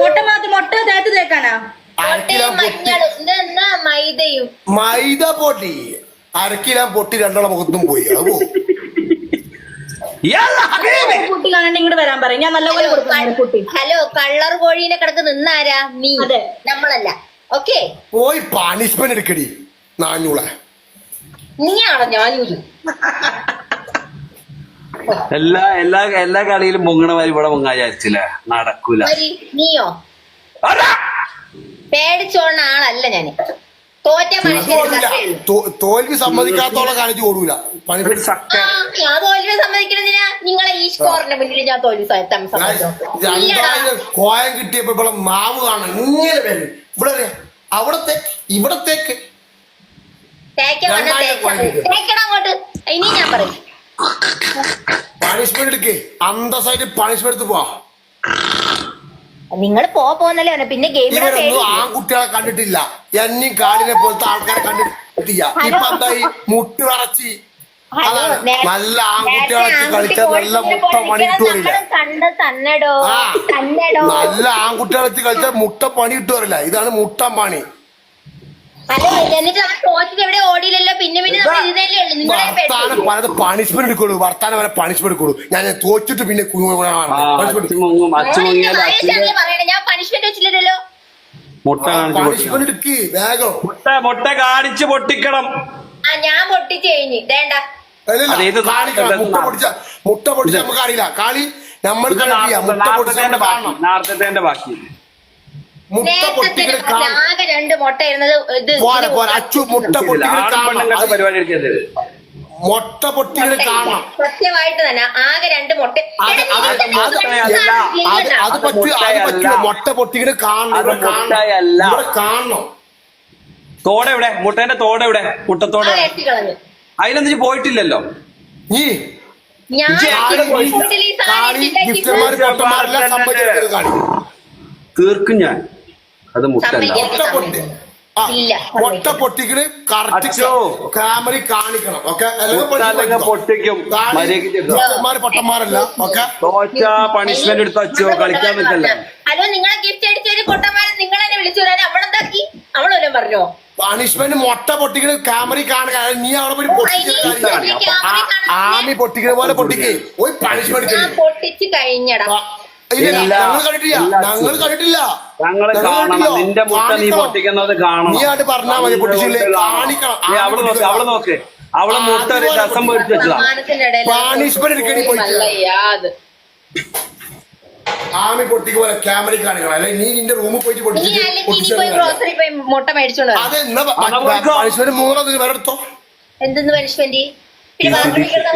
മുട്ട മാത്രം മുട്ട തേത്ത് തേക്കാനാ? മൈദയും മൈദ പൊട്ടി 1/2 കിലോ പൊട്ടി 2 മുഖത്തും പോയി. കുട്ടി കാണാണ്ട് ഇങ്ങോട്ട് വരാൻ പറയും. ഞാൻ നല്ലപോലെ കൊടുക്കും കുട്ടി. ഹലോ, കള്ളർ കോഴീനെ കിടക്ക് നിന്നാരാ? നീ, നമ്മളല്ല. ഓക്കെ, പോയി പണിഷ്മെന്റ് എടുക്കടി നാഞ്ഞൂളെ. നീയാണോ ഞാനൂര്? എല്ലാ കളിയിലും പൊങ്ങണമാര് ഇവിടെ പൊങ്ങാൻ വിചാരിച്ചില്ല, നടക്കൂല. നീയോ? പേടിച്ചോണ ആളല്ല ഞാന്. തോറ്റ തോൽവി സമ്മതിക്കാത്തോളം കാണിച്ചു ഓടൂല. ഞാൻ തോൽവി സമ്മതിക്കണെന്തിനാ? നിങ്ങളെ ഈ സ്കോറിന്റെ മുന്നിൽ ഞാൻ തോൽവി കോയം കിട്ടിയപ്പോ ഇവിടെ മാവ് കാണാൻ ഇങ്ങനെ വരും. ഇവിടെ അവിടത്തേക്ക് ഇവിടത്തേക്ക് തേക്കണം അങ്ങോട്ട്. ഇനി ഞാൻ പറയും പണിഷ്മെന്റ് എടുക്കേ, അന്തസ്സായിട്ട് പണിഷ്മെന്റ് എടുത്ത് പോവാ. നിങ്ങൾ പോന്നല്ലേ പറഞ്ഞ. പിന്നെ ഇവരൊന്നും ആൺകുട്ടികളെ കണ്ടിട്ടില്ല, എന്നെയും കാലിനെ പോലത്തെ ആൾക്കാരെ കണ്ടിട്ടില്ല. ഇപ്പൊ എന്തായി മുട്ട് വിറച്ചി. നല്ല ആൺകുട്ടികളെ കളിച്ചാൽ നല്ല മുട്ട പണി ഇട്ടു വരില്ല. നല്ല ആൺകുട്ടികളെ കളിച്ചാൽ മുട്ട പണി ഇട്ടു വരില്ല. ഇതാണ് മുട്ട പണി. വർത്താനം പലത് പണിഷ്മെന്റ് എടുക്കുള്ളൂ. വർത്താനം വരെ പണിഷ്മെന്റ് എടുക്കുള്ളൂ. ഞാൻ തോറ്റിട്ട് പിന്നെ പണിഷ്മെന്റ് എടുക്ക് വേഗം. മുട്ട കാണിച്ച് പൊട്ടിക്കണം. ഞാൻ പൊട്ടിച്ച് കഴിഞ്ഞ് വേണ്ട. മുട്ട പൊടിച്ച നമുക്ക് അറിയില്ല. കളി നമ്മൾ നേരത്തെ ബാക്കി ആകെ 2 മുട്ട ഇരുന്നത്. അച്ചു മുട്ട പരിപാടി എടുക്കരുത്. മുട്ട പൊട്ടികൾ കാണണം. സത്യമായിട്ട് തന്നെ ആകെ 2 മുട്ട. അത് പറ്റില്ല. മുട്ട പൊട്ടികൾ കാണണം. തോടെവിടെ? മുട്ടേന്റെ തോടെവിടെ? മുട്ടത്തോടെ അതിലൊന്നും പോയിട്ടില്ലല്ലോ. ഈ തീർക്കും ഞാൻ. അത് മുട്ട മുട്ട പൊട്ടിക്കണ് കറക്റ്റ് ക്യാമറ കാണിക്കണം. ഓക്കെ, പൊട്ടിക്കും. പൊട്ടന്മാരല്ല. ഓക്കെ, തോറ്റ പണിഷ്മെന്റ് എടുത്ത് വച്ചോ, കളിക്കാൻ നിൽക്കല്ലേ. ഹലോ, നിങ്ങളെ ഗിഫ്റ്റ് അടിച്ചൊരു പൊട്ടന്മാരെ നിങ്ങൾ തന്നെ വിളിച്ചു വരാൻ അവളെന്താക്കി? അവളോലും പറഞ്ഞോ പണിഷ്മെന്റ്? മുട്ട പൊട്ടിക്കണ് ക്യാമറ കാണുക. നീ അവിടെ പോയി ആമി പൊട്ടിക്കണ പോലെ പൊട്ടിക്കേ പോയി പണിഷ്മെന്റ് പൊട്ടിച്ച് കഴിഞ്ഞടാ. ഞങ്ങൾ കണ്ടിട്ടില്ല. ഞങ്ങള് കാണണം. നിന്റെ മുട്ട നീ പൊട്ടിക്കുന്നത് കാണണം. നീ ആയിട്ട് പറഞ്ഞാ മതി. പൊട്ടിച്ചില്ലേ കാണിക്കണം. അവള് നോക്ക്, അവളെ മുട്ട ഒരു രസം പൊടിച്ചു വെച്ചതാ. പണിഷ്മെന്റ് എടുക്കണി പോയി ആമി പൊട്ടിക്ക് പോലെ ക്യാമറ കാണിക്കണം. അല്ലെ നീ നിന്റെ റൂമിൽ പോയിട്ട് മുട്ട മേടിച്ചോളൂ. അതെ, പണിഷ്മെന്റ് 3 വേറെ എടുത്തോ. എന്തെന്ന് പണിഷ്മെന്റ്?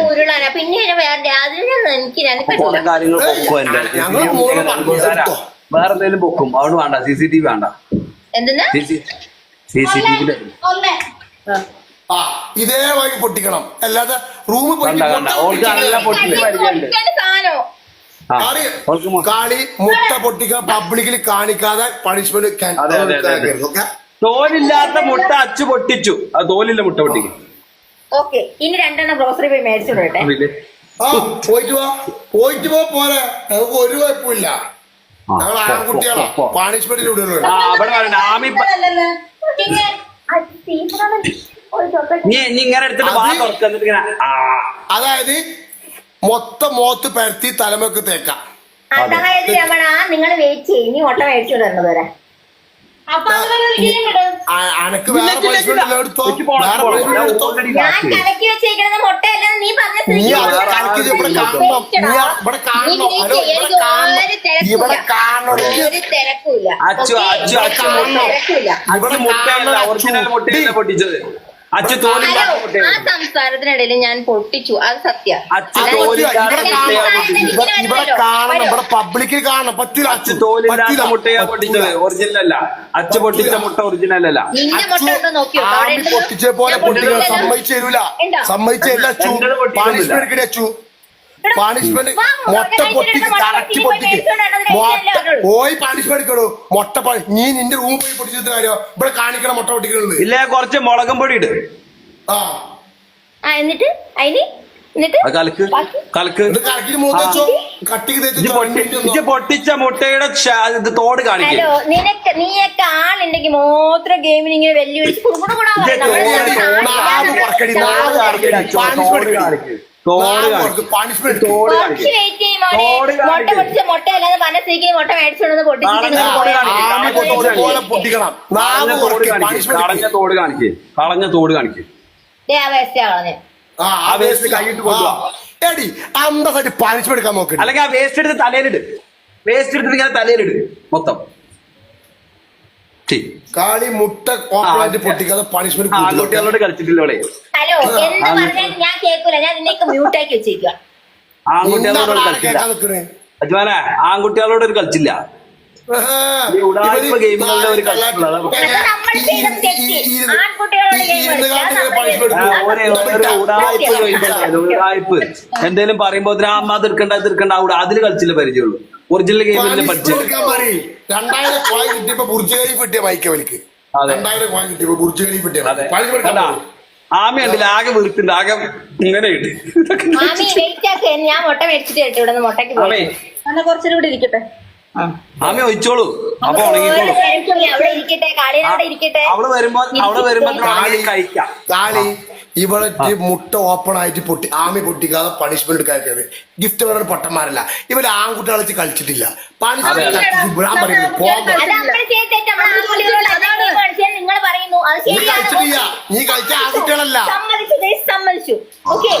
ഉരുളാനാ പിന്നെ വേറെ എന്തെങ്കിലും പൊക്കും. അവിടെ വേണ്ട, CCTV വേണ്ട. എന്തെന്നാ CCTV ഇതേ വഴി പൊട്ടിക്കണം. അല്ലാതെ റൂമിൽ പോയി കളി മുട്ട പൊട്ടിക്കാൻ പബ്ലിക്കിൽ കാണിക്കാതെ പണിഷ്മെന്റ്. തോലില്ലാത്ത മുട്ട അച്ചു പൊട്ടിച്ചു. അത് തോലില്ല മുട്ട പൊട്ടിക്കും. ഓക്കെ, ഇനി 2 ഗ്രോസറി പോയി മേടിച്ചോട്ടെ. പോയിട്ട് പോരെ, നമുക്ക് ഒരു കുഴപ്പമില്ല. ഞങ്ങൾ ആൺകുട്ടികളാ. പണിഷ്മെന്റിലൂടെ അതായത് മൊത്തം മോത്ത് പരത്തി തലമൊക്കെ തേക്കാം. അതായത് രമണ, നിങ്ങൾ വെയിറ്റ് ചെയ്യും. ഇനി മുട്ട മേടിച്ചോണ്ട് വരണത് വരെ അനക്ക് വേറെ പണിഷ്മെന്റ് എടുത്തോ. ഞാൻ കലക്കി വെച്ചേക്കുന്നത് മുട്ടയല്ലെന്ന് നീ പറഞ്ഞ തിരക്കൂല. പൊട്ടിച്ചത് ആ സംസാരത്തിനിടയിൽ ഞാൻ പൊട്ടിച്ചു. അത് സത്യം. ഇവിടെ കാണണം, ഇവിടെ പബ്ലിക്കിൽ കാണണം. പറ്റില്ല. മുട്ടയാ പൊട്ടിച്ചത്, ഒറിജിനൽ അല്ല. അച്ഛ പൊട്ടിച്ച മുട്ട ഒറിജിനൽ അല്ല. പൊട്ടിച്ച പോലെ പൊട്ടിക്കാൻ സമ്മതിച്ചേരൂല. സമ്മതിച്ചേരില്ല. പണിഷ്മെന്റ് അച്ചു. പണിഷ്മെന്റ് മുട്ട പൊട്ടിക്ക് കറക്റ്റ് പൊട്ടിക്ക്. പോയി പണിഷ്മെന്റ് എടുക്കണു. മുട്ട നീ നിന്റെ റൂമിൽ പോയി പൊട്ടിച്ചിട്ട് കാര്യം ഇവിടെ കാണിക്കണം. മുട്ട പൊട്ടിക്കുന്നത് ഇല്ല, കുറച്ച് മുളകും പൊടി ഇട്. എന്നിട്ട് അതിന് എന്നിട്ട് അത് കലക്ക് കലക്ക് ഇത് കറക്കിട്ട് മൂത്തച്ചോ കട്ടിക്ക് ഇജ്ജ് പൊട്ടിച്ച മുട്ടയുടെ ഇത് തോട് കാണിക്കും ഹലോ നീയൊക്കെ ആളുണ്ടെങ്കിൽ മാത്രം ഗെയിമിന് ഇങ്ങനെ വെല്ലുവിളിച്ച് കുടുംബം പണിഷ്മെന്റ് മുട്ട പൊട്ടിച്ച മുട്ട അല്ലാതെ മനസ്സിലേക്ക് മുട്ട മേടിച്ചോണ്ട് പൊട്ടിക്കണം കളഞ്ഞ തോട് കാണിക്കേ കളഞ്ഞ തോട് കാണിക്കേ വേസ്റ്റ് കളഞ്ഞ് ആ വേസ്റ്റ് കൈയിട്ട് കൊണ്ടുപോവാ എടി അന്തസായിട്ട് പണിഷ്മെന്റ് എടുക്കാൻ നോക്കി അല്ലെങ്കിൽ ആ വേസ്റ്റ് എടുത്ത് തലയിലിട് വേസ്റ്റ് എടുത്തിട്ട് ഇങ്ങനെ തലയിലിട് മൊത്തം കാളി മുട്ട ഓപ്പണായിട്ട് പൊട്ടിക്കാതെ പണിഷ്മെന്റ് ആൺകുട്ടികളോട് കളിച്ചിട്ടില്ലോളെ ഹലോ എന്ത് പറഞ്ഞാൽ ഞാൻ കേൾക്കൂല ഞാൻ നിന്നേക്ക് മ്യൂട്ടാക്കി വെച്ചേക്കുക ആൺകുട്ടികളോട് കളിച്ചില്ല അജ്മാനെ ആൺകുട്ടികളോട് ഒരു കളിച്ചില്ല ഉടായ്പ ഗെയിമുകളുടെ ഒരു കളിച്ചിട്ടുള്ളത് ഉടായ്പ് എന്തേലും പറയുമ്പോ അമ്മ തീർക്കണ്ട അവിടെ അതില് കളിച്ചില്ല പരിചയമുള്ളൂ ഒറിജിനൽ ഗെയിമിൽ പഠിച്ചു 2000 കോയിൻ കിട്ടിയപ്പോ ബുർജ് ഖലീഫ കിട്ടിയ ബൈക്ക് അവർക്ക് 2000 കോയിൻ കിട്ടിയപ്പോ ബുർജ് ഖലീഫ കിട്ടിയ ആമി ഉണ്ടല്ലോ ആകെ വീർത്തുണ്ട് ആകെ ഇങ്ങനെ ഞാൻ മുട്ട മേടിച്ചിട്ട് കേട്ടോ ഇവിടെ മുട്ടക്ക് കുറച്ചുകൂടി ഇരിക്കട്ടെ ആമി ഒഴിച്ചോളൂ അപ്പൊ ഉണങ്ങിക്കോളൂ അവിടെ ഇരിക്കട്ടെ കാളിയുടെ ഇരിക്കട്ടെ അവിടെ വരുമ്പോ കഴിക്കാം കാളി ഇവിടെ മുട്ട ഓപ്പൺ ആയിട്ട് പൊട്ടി ആമി പൊട്ടിക്കാതെ പണിഷ്മെന്റ് എടുക്കാത്തത് ഗിഫ്റ്റ് വേറെ പൊട്ടന്മാരല്ല ഇവര് ആൺകുട്ടികളെ വെച്ച് കളിച്ചിട്ടില്ല പണിഷ്മെന്റ് ഞാൻ പറയുന്നത് നിങ്ങൾ പറയുന്നു നീ കളിച്ചിട്ടില്ല നീ കളിച്ച ആൺകുട്ടികളല്ല സമ്മതിച്ചു ഓക്കെ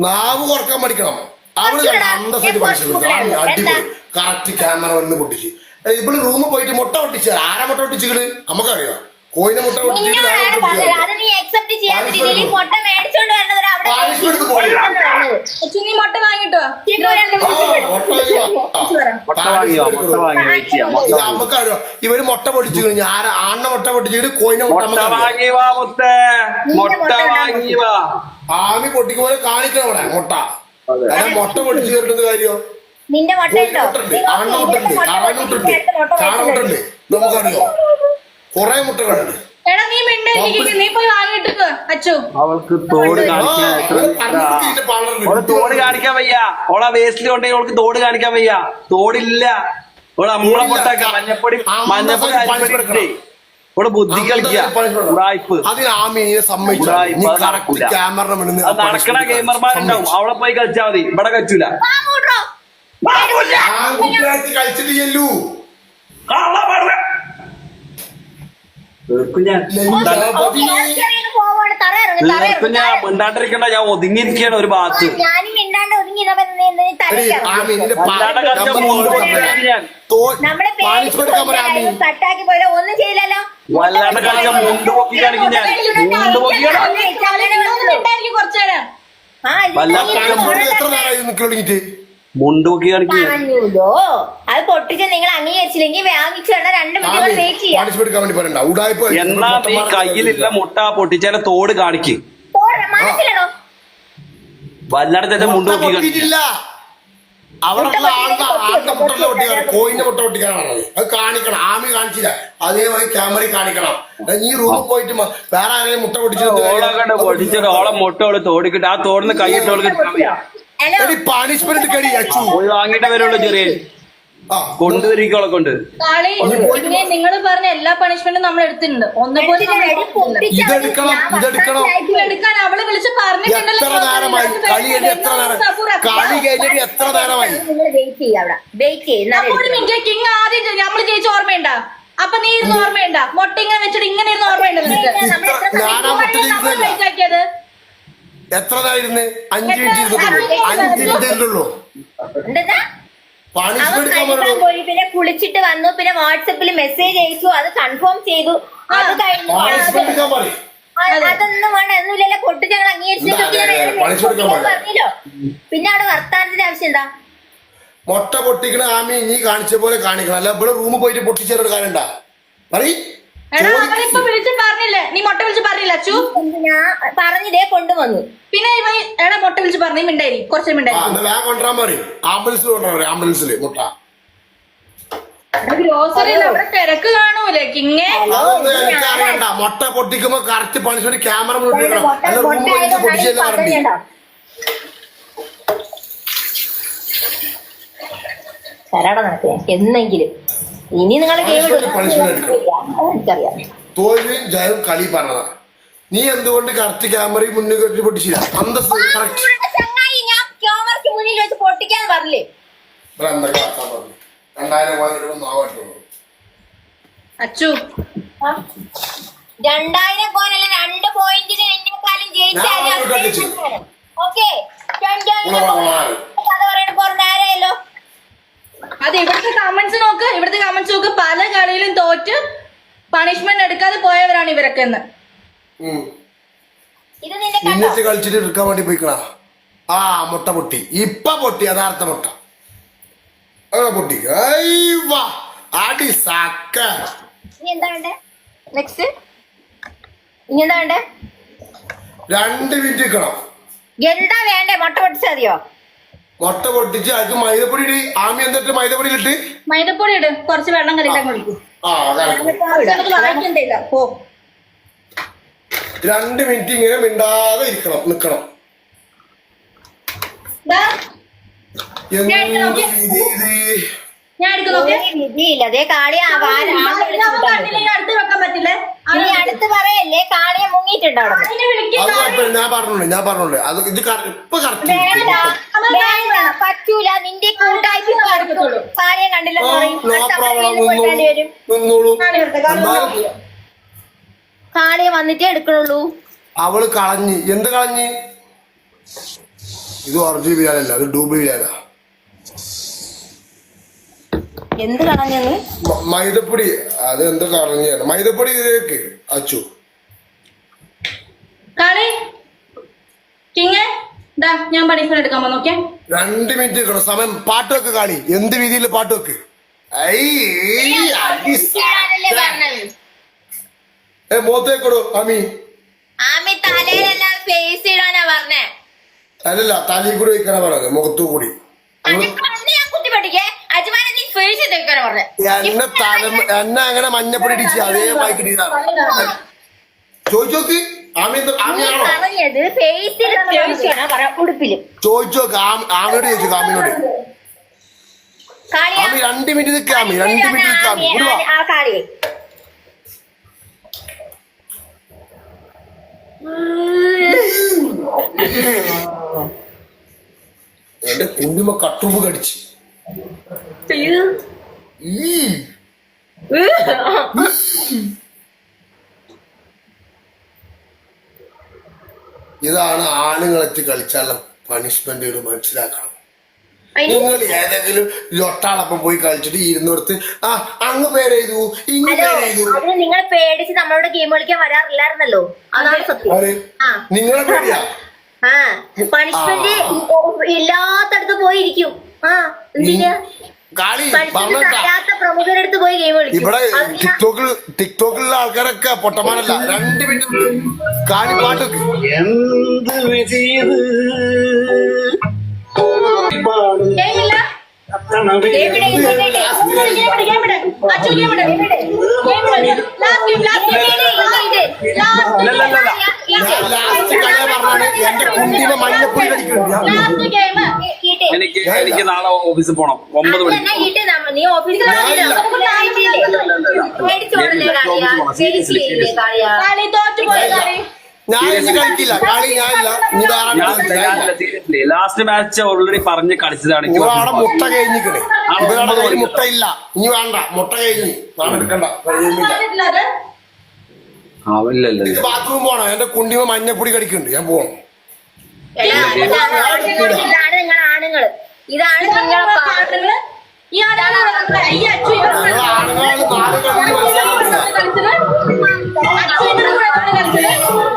നാവ് കുറക്കാൻ പഠിക്കണം അവിടെ അന്തസ്സായിട്ട് പണിഷ്മെന്റ് അടിപൊളി കറക്റ്റ് ക്യാമറ വന്ന് പൊട്ടിച്ച് ഇവിടെ റൂമിൽ പോയിട്ട് മുട്ട പൊട്ടിച്ച ആരാ മുട്ട പൊട്ടിച്ചിട്ട് നമുക്കറിയാം കോയിനെ മുട്ട പൊട്ടിച്ചിട്ട് മുട്ട വാങ്ങിട്ടോ നമുക്കറിയാം ഇവര് മുട്ട പൊട്ടിച്ചു കഴിഞ്ഞാൽ ആരാ ആണ്ണ മുട്ട പൊട്ടിച്ചിട്ട് കോയിനെ ആമി പൊട്ടിക്കുമ്പോൾ കാണിക്കണം അവിടെ മുട്ട അല്ല മുട്ട പൊട്ടിച്ചു കയറുന്നത് കാര്യം നിന്റെ മുട്ട കാണമുട്ടുണ്ട് നമുക്കറിയോ കൊറേ മുട്ടകളുണ്ട് എടാ നീ നീ പോയി വാങ്ങിട്ട് അച്ചു അവൾക്ക് തോട് തോട് കാണിക്കാൻ വയ്യ ഓളെ വേസ്റ്റിൽ കൊണ്ടെങ്കിൽ അവൾക്ക് തോട് കാണിക്കാൻ വയ്യ തോടില്ല ഓളെ നമ്മളെ പൊട്ടാക്ക മഞ്ഞപ്പൊടി ഓളെ ബുദ്ധി കളിക്കുക നടക്കണ ഗെയിമർമാരുണ്ടാവും അവളെ പോയി കളിച്ചാൽ മതി ഇവിടെ കളിച്ചൂല കളിച്ചിട്ടില്ലല്ലോ മിണ്ടാണ്ടിരിക്കണ്ട ഞാൻ ഒതുങ്ങിയിരിക്കുകയാണ് ഒരു ഭാഗത്ത് ഒന്നും ചെയ്യില്ലല്ലോ വല്ലാണ്ട് കളിച്ച മുണ്ട് പൊക്കി കാണിക്കും ഞാൻ മുണ്ട് പൊക്കി മുണ്ട് പൊക്കി കാണിക്കും അത് പൊട്ടിച്ച് നിങ്ങൾ അംഗീകരിച്ചില്ലെങ്കിൽ വാങ്ങിച്ചാണ് 2 മിനിറ്റ് വെയിറ്റ് ചെയ്യാം എന്നാ ഈ കയ്യിലില്ല മുട്ട പൊട്ടിച്ചാലെ തോട് കാണിക്കും മനസ്സിലാണോ വല്ലാണ്ട് തന്നെ മുണ്ട് പൊക്കി കാണിക്കില്ല അവിടെ ആളുടെ മുട്ട പൊട്ടിക്കാൻ കോയിന്റെ മുട്ട പൊട്ടിക്കാനാണത് അത് കാണിക്കണം ആമി കാണിച്ചില്ല അതേമാതിരി ക്യാമറയിൽ കാണിക്കണം ഈ റൂമിൽ പോയിട്ട് വേറെ ആരെയും മുട്ട പൊട്ടിച്ചിട്ട് ഓളെ മുട്ട തോടിക്കിട്ട് ആ തോടിന്ന് കൈയിട്ടോൾക്ക് പണിഷ്മെന്റ് കടി അച്ചു പോയി വാങ്ങിട്ടേ വരുള്ളൂ ചെറിയ കൊണ്ടുവരിക്കോളെ കൊണ്ട് നിങ്ങൾ പറഞ്ഞ എല്ലാ പണിഷ്മെന്റും നമ്മൾ എടുത്തിട്ടുണ്ട് എടുക്കാൻ അവള് വിളിച്ച് എത്ര നേരമായി കളി എത്ര നേരം കളി കഴിഞ്ഞിട്ട് എത്ര നേരമായി കിങ് ആദ്യം നമ്മൾ ജയിച്ച ഓർമ്മയുണ്ടാ അപ്പൊ നീ ഇരുന്ന് ഓർമ്മയുണ്ടാ മുട്ട ഇങ്ങനെ വെച്ചിട്ട് ഇങ്ങനെ ഇരുന്ന് ഓർമ്മയുണ്ടത് എത്ര നേരം 5 മിനിറ്റ് ഇരുന്നുള്ളൂ പിന്നെ കുളിച്ചിട്ട് വന്നു പിന്നെ വാട്സപ്പിൽ മെസ്സേജ് അയച്ചു അത് കൺഫേം ചെയ്തു അത് കഴിഞ്ഞു അതൊന്നും വേണം ഒന്നുമില്ലല്ലോ പൊട്ടിച്ച് ഞങ്ങൾ അംഗീകരിച്ചല്ലോ പിന്നെ അവിടെ വർത്താനത്തിന്റെ ആവശ്യം എന്താ മുട്ട പൊട്ടിക്കണ ആമി നീ കാണിച്ച പോലെ കാണിക്കണം അല്ല ഇവിടെ റൂമിൽ പോയിട്ട് പൊട്ടിച്ചേരൊരു കാര്യം ഉണ്ടാ പറഞ്ഞില്ലേ നീ മുട്ട വിളിച്ച് പറഞ്ഞില്ല അച്ചു ഞാൻ പറഞ്ഞിതേ കൊണ്ടുവന്നു പിന്നെ എടാ മുട്ട വിളിച്ച് പറഞ്ഞു മിണ്ടായി കുറച്ച് മിണ്ടായി കൊണ്ടുവരാൻ പറയും ആംബുലൻസിൽ കൊണ്ടുവരാം ആംബുലൻസിൽ മുട്ട ഗ്രോസറി നമ്മുടെ തിരക്ക് കാണൂലേ കിങ്ങേ എനിക്കറിയണ്ട മുട്ട പൊട്ടിക്കുമ്പോ കറക്റ്റ് പണിഷ്മെന്റ് ക്യാമറ പൊട്ടിച്ചെന്ന് പറഞ്ഞു തരാടാ നടക്കുക എന്നെങ്കിലും. ഇനി നിങ്ങൾ ഗെയിം എനിക്കറിയാം. തോൽവിയും ജയവും കളി പറഞ്ഞതാണ്. നീ എന്തുകൊണ്ട് കറക്റ്റ് ക്യാമറയും മുന്നിൽ കെട്ടി പൊട്ടിച്ചില്ല? അന്തസ്സ് ചങ്ങായി, ഞാൻ ക്യാമറയ്ക്ക് മുന്നിൽ വെച്ച് പൊട്ടിക്കാന്ന് പറഞ്ഞില്ലേ? 2000 അച്ചു 2000 പോയിന്റല്ല, 2 പോയിന്റിന് എന്നെക്കാളും ജയിച്ചാലും ഓക്കെ. കഥ പറയണ പറഞ്ഞാരല്ലോ. അത് ഇവിടുത്തെ കമന്റ്സ് നോക്ക്, ഇവിടുത്തെ കമന്റ്സ് നോക്ക്. പല കളിയിലും തോറ്റ് പണിഷ്മെന്റ് എടുക്കാതെ പോയവരാണ് ഇവരൊക്കെ എന്ന്. ഇത് നിന്റെ മിന്നിട്ട് കളിച്ചിട്ട് എടുക്കാൻ വേണ്ടി പോയിക്കണ. ആ മുട്ട പൊട്ടി, ഇപ്പൊ പൊട്ടി, യഥാർത്ഥ മുട്ട പൊട്ടി. അടി സാക്ക. ഇനി എന്താ വേണ്ടേ? നെക്സ്റ്റ് ഇനി എന്താ വേണ്ടേ? 2 മിനിറ്റ് നിൽക്കണം. എന്താ വേണ്ടേ? മുട്ട പൊട്ടിച്ചാ മതിയോ? മുട്ട പൊട്ടിച്ച് അതിന് മൈദപ്പൊടി ഇടി. ആമി എന്നിട്ട് മൈദപ്പൊടിയിലിട്ട് മൈദപ്പൊടി ഇട്, കുറച്ച് വെള്ളം കളിക്കാൻ കുടിക്കും. ആ വായിക്കണ്ടില്ല പോ. 2 മിനിറ്റ് ഇങ്ങനെ മിണ്ടാതെ ഇരിക്കണം, നിക്കണം. എന്ത് രീതി ഇത്? ഞാൻ എടുക്കുന്നോക്കെ വിധിയില്ല. അതേ കാളിയ അടുത്ത് വെക്കാൻ പറ്റില്ലേ? ഇനി അടുത്ത് പറയല്ലേ, കാളിയെ മുങ്ങിയിട്ടുണ്ട് അവിടെ. അത് കുഴപ്പമില്ല, ഞാൻ പറഞ്ഞോളൂ. അത് ഇത് ഇപ്പൊ വേണ്ട, പറ്റൂല. നിന്റെ കൂട്ടായ്പ നടക്കത്തുള്ളൂ. കാളിയെ കണ്ടില്ലെന്ന് പറയും. നിന്നോളൂ. കാളിയെ വന്നിട്ടേ എടുക്കണുള്ളൂ. അവള് കളഞ്ഞ്. എന്ത് കളഞ്ഞ്? ഇത് ഒറിജിനൽ ബിരിയാണല്ല, അത് ഡൂബ് ബിരിയാണ. എന്ത് കളഞ്ഞെന്ന്? മൈദപ്പൊടി. അത് എന്ത് കളഞ്ഞാണ്? മൈദപ്പൊടി ഇതിലേക്ക് അച്ചു. കളി കിങ്ങേ ദാ ഞാൻ പണിഷ്മെന്റ് എടുക്കാൻ നോക്കിയാ. 2 മിനിറ്റ് നിൽക്കണം സമയം. പാട്ട് വെക്ക് കാണി. എന്ത് രീതിയിൽ പാട്ട് വെക്ക്. മോത്തേക്കോടു ആമി. ആമി തലയിലല്ല ഫേസ് ഇടാനാ പറഞ്ഞേ. അല്ലല്ല, തലയിൽ കൂടി വെക്കാനാ പറഞ്ഞത്, മുഖത്തു കൂടി. കുത്തി പഠിക്കേ അജ്മാനെ നീ ഫേസ് തേക്കാനാ പറഞ്ഞേ. എന്നെ അങ്ങനെ മഞ്ഞപ്പൊടി ഇടിച്ച് അതേ വായിക്കിട്ടാണ് ചോദിച്ചോക്ക്. ആമി ആമിയാണോ പറഞ്ഞത്? ഫേസിൽ ഉടുപ്പില് ചോദിച്ചോക്ക്. ആമിയോട് ചോദിച്ചു. ആമിയോട് ആമി 2 മിനിറ്റ് നിൽക്കാം. ആമി 2 മിനിറ്റ് നിൽക്കാം. ആ കാളിയെ എന്റെ കുഞ്ഞുമ്മ കട്ടുമ്പ് കടിച്ച്. ഇതാണ് ആണുങ്ങളെത്തി കളിച്ചാലുള്ള പണിഷ്മെന്റ്. മനസ്സിലാക്കണം. നിങ്ങൾ ഏതെങ്കിലും ലൊട്ടാളപ്പം പോയി കളിച്ചിട്ട് ഇരുന്നോടത്ത് അങ്ങ് പേരെയ്തു ഇങ്ങ് പേരെയ്തു. അത് നിങ്ങൾ പേടിച്ച് നമ്മളോട് ഗെയിം കളിക്കാൻ വരാറില്ലായിരുന്നല്ലോ. അതാണ് സത്യം. നിങ്ങളെ പേടിയാ. പണിഷ്മെന്റ് ഇല്ലാത്തടത്ത് പോയിരിക്കും. കളി പ്രമുഖരടുത്ത് പോയി ഗെയിം കളിക്കും. ഇവിടെ ടിക്ടോക്കിലുള്ള ആൾക്കാരൊക്കെ പൊട്ടന്മാരല്ല. 2 മിനിറ്റ് കാളി പാട്ടൊക്കെ. എന്ത് വിധിയത് എന്റെ കുണ്ടിമ മഞ്ഞപ്പൊടി കടിക്കുന്നുണ്ട്. എനിക്ക് നാളെ ഓഫീസിൽ പോണം 9 മണിക്ക്. നീ ഓഫീസിൽ ഞാൻ കളിക്കില്ല. കളി ഞാനില്ല. ലാസ്റ്റ് മാച്ച് ഓൾറെഡി പറഞ്ഞ് കളിച്ചതാണ്. ഇവളാടെ മുട്ട കഴിഞ്ഞിക്കണേ. ഇവരാടെ മുട്ട ഇല്ല. ഇനി വേണ്ട, മുട്ട കഴിഞ്ഞ് നാളെ എടുക്കണ്ട. ബാത്റൂം പോണം. എന്റെ കുണ്ടിമ മഞ്ഞപ്പൊടി കടിക്കുന്നുണ്ട്. ഞാൻ പോണം. ഇതാണ് നിങ്ങളെ ആണുങ്ങള്. ഇതാണ് നിങ്ങളെ പാട്ടുകള്. ഈ ആണുങ്ങളാണ് ഈ അച്ചു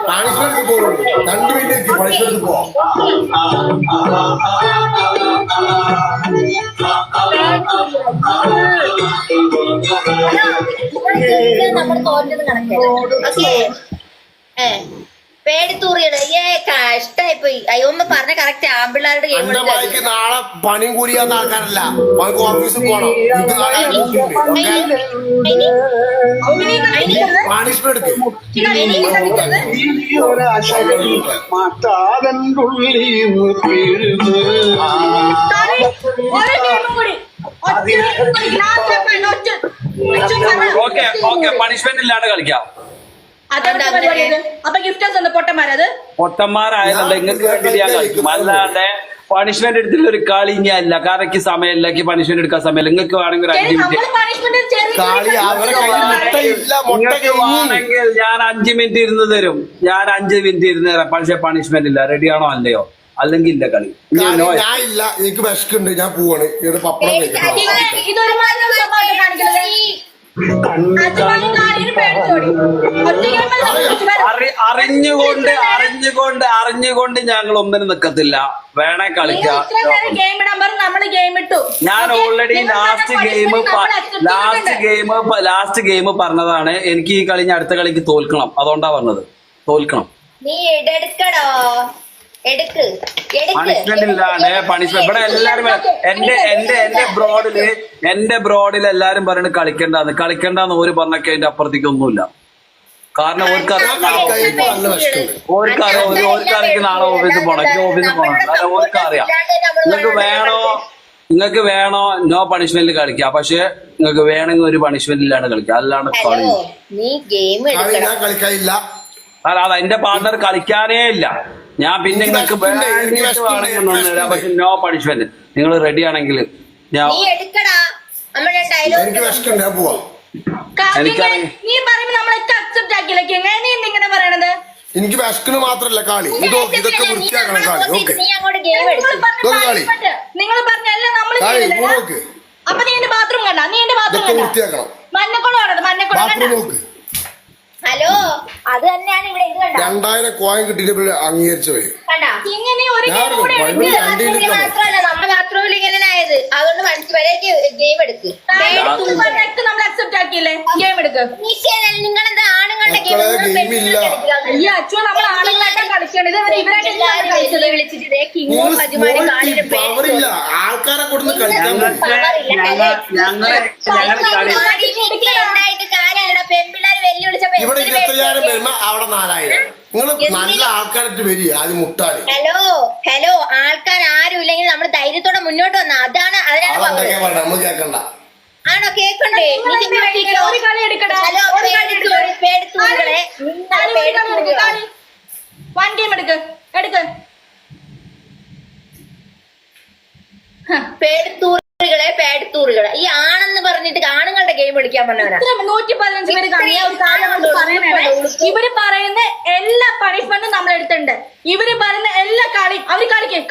പണിഷ്മെന്റ് പോകുള്ളൂ. 2 മിനിറ്റ് പണിഷ്മെന്റ് പോവാം. നമ്മൾ തോറ്റത് കണക്കേ. പേടിത്തൂറിയത് കഷ്ടായി പോയി. അയ്യോമ്മ പറഞ്ഞ കറക്റ്റ് ആമ്പിള്ളാരുടെ ഗെയിം എന്റെ മൈക്ക് നാളെ പണിയും കൂടിയാത്ത ആൾക്കാരല്ല, മൈക്ക് ഓഫീസിൽ പോണം. പണിഷ്മെന്റ് എടുക്കും. ഓക്കെ പണിഷ്മെന്റ് ഇല്ലാണ്ട് കളിക്കാം. അപ്പൊ ഗിഫ്റ്റ് പൊട്ടന്മാരത് പൊട്ടന്മാരായതുകൊണ്ട് നിങ്ങൾക്ക് വേണ്ടി ഞാൻ കളിക്കും. അല്ലാണ്ട് പണിഷ്മെന്റ് എടുത്തില്ല ഒരു കളി ഞാനില്ല. കറക്ക് സമയമില്ല, പണിഷ്മെന്റ് എടുക്കാൻ സമയമില്ല. നിങ്ങൾക്ക് വേണമെങ്കിൽ ഒരു 5 മിനിറ്റ് നിങ്ങൾക്ക് വേണമെങ്കിൽ ഞാൻ 5 മിനിറ്റ് ഇരുന്ന് തരും. ഞാൻ 5 മിനിറ്റ് ഇരുന്ന് തരാം. പക്ഷെ പണിഷ്മെന്റ് ഇല്ല. റെഡിയാണോ അല്ലയോ? അല്ലെങ്കിൽ ഇല്ല കളി. ഞാൻ ഇല്ല, എനിക്ക് വിശക്കുണ്ട്, ഞാൻ പോവാണ്. ഇവിടെ പപ്പടം കഴിക്കണം. അറിഞ്ഞുകൊണ്ട് ഞങ്ങൾ ഒന്നിനും നിക്കത്തില്ല. വേണേ കളിക്കാം. ഞാൻ ഓൾറെഡി ലാസ്റ്റ് ഗെയിം പറഞ്ഞതാണ്. എനിക്ക് ഈ കളി ഞാൻ അടുത്ത കളിക്ക് തോൽക്കണം. അതുകൊണ്ടാ പറഞ്ഞത്, തോൽക്കണം. നീ എടുക്കടോ, എടുക്ക്. പണിഷ്മെന്റ് ഇല്ലാണ്ട് പണിഷ്മെന്റ് ഇവിടെ എല്ലാരും എന്റെ ബ്രോഡിൽ എല്ലാരും പറയുന്നത് കളിക്കണ്ടെന്ന് ഓര് പറഞ്ഞൊക്കെ അതിന്റെ അപ്പുറത്തേക്ക് ഒന്നുമില്ല. കാരണം ഓർക്കറിയാം നാളെ ഓഫീസിൽ പോണം, ഓർക്കറിയാം. നിങ്ങൾക്ക് വേണോ നോ പണിഷ്മെന്റ് കളിക്കാം. പക്ഷെ നിങ്ങൾക്ക് വേണമെങ്കിൽ ഒരു പണിഷ്മെന്റ് ഇല്ലാണ്ട് കളിക്കാം. അല്ലാണ്ട് കളി അത് എന്റെ പാർട്ണർ കളിക്കാനേ ഇല്ല. ഞാൻ പിന്നെ നിങ്ങൾക്ക് വേണമെങ്കിൽ പക്ഷെ നോ പണിഷ്മെന്റ്. നിങ്ങൾ റെഡി ആണെങ്കിൽ ഞാൻ എനിക്ക് വിശക്കണ് മാത്രല്ല കളി. ഇതൊക്കെ വൃത്തിയാക്കണം കളി. ഓക്കെ നിങ്ങൾ പറഞ്ഞല്ല നമ്മള് അപ്പൊ നീ എന്റെ ബാത്റൂം കണ്ട, നീ എന്റെ ബാത്റൂം വൃത്തിയാക്കണം. മഞ്ഞക്കുളം നോക്ക്. ഹലോ, അത് തന്നെയാണ് ഇവിടെ. ഇത് കണ്ടോ, 2000 കോയിൻ കിട്ടിയപ്പോൾ അംഗീകരിച്ചു പോയി. ഇങ്ങനെ ഒരു മാത്രമല്ല നമ്മുടെ ബാത്റൂമിൽ ഇങ്ങനെ ആയത്. അതുകൊണ്ട് മനസ്സിലാക്കി ഗെയിം എടുക്ക്. നമ്മൾ അക്സെപ്റ്റ് ആക്കിയില്ലേ? ഗെയിം എടുക്ക്. നിങ്ങളെന്താ ആണുങ്ങളുടെ ഗെയിം അച്ഛൻ നമ്മൾ ആളുകളായിട്ടാണ് കളിക്കേണ്ടത്. വിളിച്ചിട്ട് കിങ്ങും ഹജുമാനും കാലിലും ആൾക്കാരെ കൊടുത്ത് കളിക്കാൻ പെൺപിള്ളേര് വെല്ലുവിളിച്ചപ്പോ ഇവിടെ 20,000 വരുമ്പോ അവിടെ 4,000. നിങ്ങൾ നല്ല ആൾക്കാരായിട്ട് വരിക ആദ്യം മുട്ടാണ്. ഹലോ ആൾക്കാർ ആരും ഇല്ലെങ്കിൽ നമ്മൾ ധൈര്യത്തോടെ മുന്നോട്ട് വന്ന അതാണ് നമ്മൾ കേൾക്കണ്ട. ആണോ? കേക്കണ്ടേ? വൺ ഗെയിം എടുക്ക്. പേടിത്തൂറുകളെ ഈ ആണെന്ന് പറഞ്ഞിട്ട് ആണുങ്ങളുടെ ഗെയിം കളിക്കാൻ പറഞ്ഞവരാ. 115 പേര് ഇവര് പറയുന്ന എല്ലാ പണിഷ്മെന്റും നമ്മൾ എടുത്തിട്ടുണ്ട്. ഇവര് പറയുന്ന എല്ലാ കളിയും അവര് കളിക്കും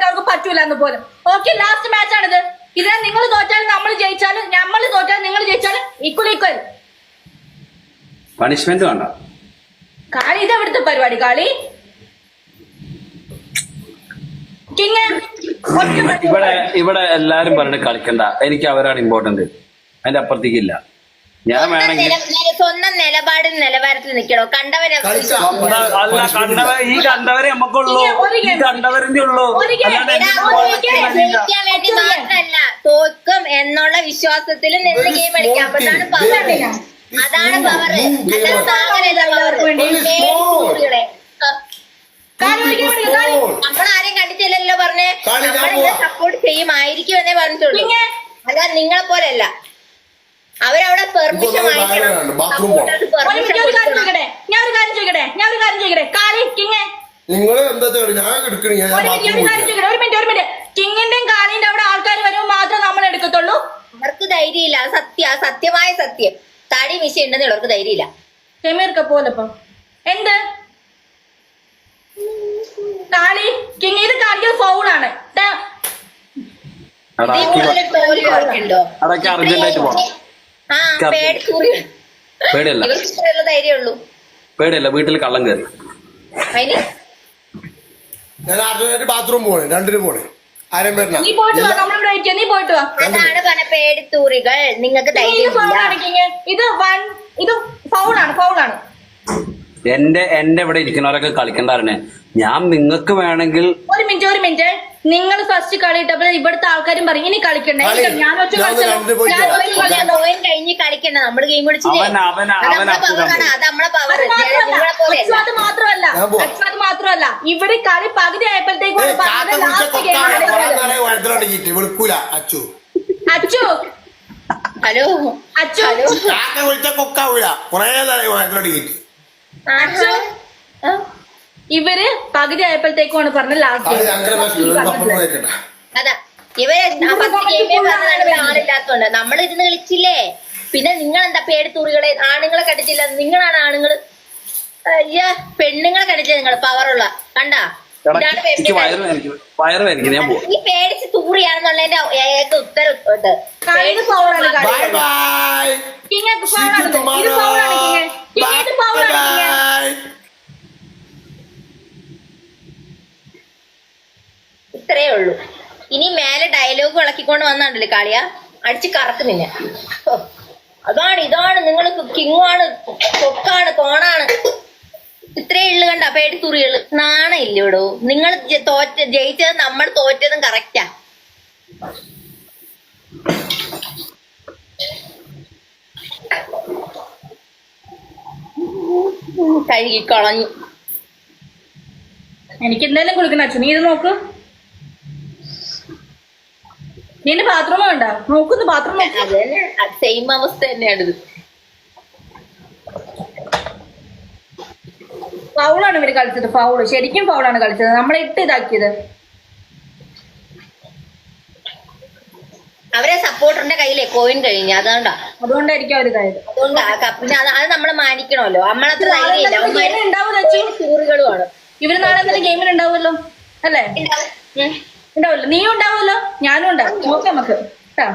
അവർക്ക് പറ്റൂല എന്ന് പോലും. ഓക്കെ, ലാസ്റ്റ് മാച്ച് ആണിത്. ഇതിനെ നിങ്ങൾ തോറ്റാലും നമ്മൾ ജയിച്ചാലും നമ്മൾ തോറ്റാലും നിങ്ങൾ ജയിച്ചാലും ഈക്വൽ. പണിഷ്മെന്റ് വേണ്ട കളി. ഇത് എവിടുത്തെ പരിപാടി കളി? ഇവിടെ എല്ലാരും പറഞ്ഞിട്ട് കളിക്കണ്ട. എനിക്ക് അവരാണ് ഇമ്പോർട്ടന്റ്. അതിന്റെ അപ്പുറത്തേക്കില്ല. ഞാൻ വേണമെങ്കിൽ സ്വന്തം നിലവാരത്തിൽ നിൽക്കണോ? കണ്ടവരെ ഈ കണ്ടവരെ നമുക്കുള്ളൂ. ഈ കണ്ടവരുടെ ഉള്ളൂ. ജയിക്കാൻ വേണ്ടി മാത്രല്ല, തോക്കും എന്നുള്ള വിശ്വാസത്തിൽ നിന്ന് ഗെയിം കളിക്കാം. അതാണ് പവർ. അതാണ് പവർ. നമ്മളാരെയും കണ്ടിട്ടില്ലല്ലോ പറഞ്ഞേ. നമ്മളെ സപ്പോർട്ട് ചെയ്യുമായിരിക്കും എന്നേ പറഞ്ഞിട്ടുള്ളൂ. അതാ നിങ്ങളെ പോലെയല്ല. അവരവിടെ പെർമിഷൻ വാങ്ങിക്കണം. ഞാൻ ഒരു കാര്യം ചോദിക്കട്ടെ. നിങ്ങൾ എന്താ ഞാൻ എടുക്കണേ? ഒരു മിനിറ്റ്. കിങ്ങിന്റെയും കാളിന്റെ അവിടെ ആൾക്കാർ വരുമ്പോൾ മാത്രം നമ്മൾ എടുക്കത്തുള്ളൂ. അവർക്ക് ധൈര്യമില്ല. സത്യമായ സത്യം. തടി മിശ ഉണ്ടെന്ന് അവർക്ക് ധൈര്യമില്ല. ഷെമീർക്ക പോലപ്പം എന്ത് കാളി കിങ് ഇത് കളിക്കുന്നത് ഫൗളാണ്. പേടിയല്ല. വീട്ടിൽ കള്ളം കയറി. ഞാൻ അർജുനായിട്ട് ബാത്റൂം പോണേ, 2 പോണേ. ആരും വരണം. നീ പോയിട്ട് വാ. അതാണ് പറഞ്ഞ പേടിത്തൂറികൾ. നിങ്ങൾക്ക് ധൈര്യം ഇത് ഇത് ഫൗളാണ്. എന്റെ ഇവിടെ ഇരിക്കുന്നവരൊക്കെ കളിക്കണ്ടായിരുന്നെ. ഞാൻ നിങ്ങൾക്ക് വേണമെങ്കിൽ ഒരു മിനിറ്റ് നിങ്ങൾ ഫസ്റ്റ് കളി ഇട്ടപ്പോൾ ഇവിടുത്തെ ആൾക്കാരും പറയും ഇനി കളിക്കണ്ടേ, ഞാൻ ഒറ്റ കഴിഞ്ഞ് കളിക്കണ്ട. നമ്മള് ഗെയിം അത് മാത്രമല്ല ഇവിടെ കളി പകുതി ആയപ്പോഴത്തേക്കും അച്ചു ഹലോ ഇവര് പകുതി ആയപ്പോഴത്തേക്കുമാണ് പറഞ്ഞ ലാസ്റ്റ്. അതാ ഇവര് ഫസ്റ്റ് ഗെയിമേ പറഞ്ഞതാണ് ആളില്ലാത്തോണ്ട്. നമ്മൾ ഇരുന്ന് കളിച്ചില്ലേ. പിന്നെ നിങ്ങൾ എന്താ പേടിത്തൂറികളെ ആണുങ്ങളെ കണ്ടിട്ടില്ല. നിങ്ങളാണ് ആണുങ്ങള്. അയ്യ പെണ്ണുങ്ങളെ കണ്ടിട്ടില്ല. നിങ്ങൾ പവറുള്ള കണ്ടാ. ഈ പേടിച്ച് തൂറിയാണെന്നുള്ളതിന്റെ ഏക ഉത്തരം ഇത്രയേ ഉള്ളൂ. ഇനി മേലെ ഡയലോഗ് ഇളക്കിക്കൊണ്ട് വന്നാണ്ടല്ലേ കാളിയ അടിച്ച് കറക്കുന്നില്ല. ഇതാണ് നിങ്ങൾ കിങ്ങാണ്, കൊക്കാണ്, കോണാണ്. ഇത്രേ ഉള്ളു കണ്ട പേടിത്തുറികള്. നാണം ഇല്ലടോ. നിങ്ങൾ ജയിച്ചത് നമ്മൾ തോറ്റതും കറക്റ്റാ. കഴുകിക്കളഞ്ഞു. എനിക്ക് എന്തായാലും കുളിക്കണം അച്ഛൻ. നീ ഇത് നോക്ക്. നിന്റെ ബാത്റൂം വേണ്ട നോക്കുന്നു. ബാത്റൂം അത് തന്നെ സെയിം അവസ്ഥ തന്നെയാണിത്. ഫൗളാണ് ഇവര് കളിച്ചത്. ശരിക്കും ഫൗളാണ് കളിച്ചത്. നമ്മളെ ഇതാക്കിയത്. അവരെ സപ്പോർട്ടറിന്റെ കയ്യിലെ കോയിൻ കഴിഞ്ഞു. അതുകൊണ്ടായിരിക്കും അവരിതായത്. പിന്നെ അത് നമ്മള് മാനിക്കണമല്ലോ. നമ്മളത്ര ടൂറുകളുമാണ്. ഇവര് നാളെ എന്തെങ്കിലും ഗെയിമിൽ ഉണ്ടാവുമല്ലോ അല്ലേ? ഉണ്ടാവില്ല. നീയും ഉണ്ടാവുമല്ലോ, ഞാനും ഉണ്ടാവും. നോക്കാം നമുക്ക് കേട്ടോ.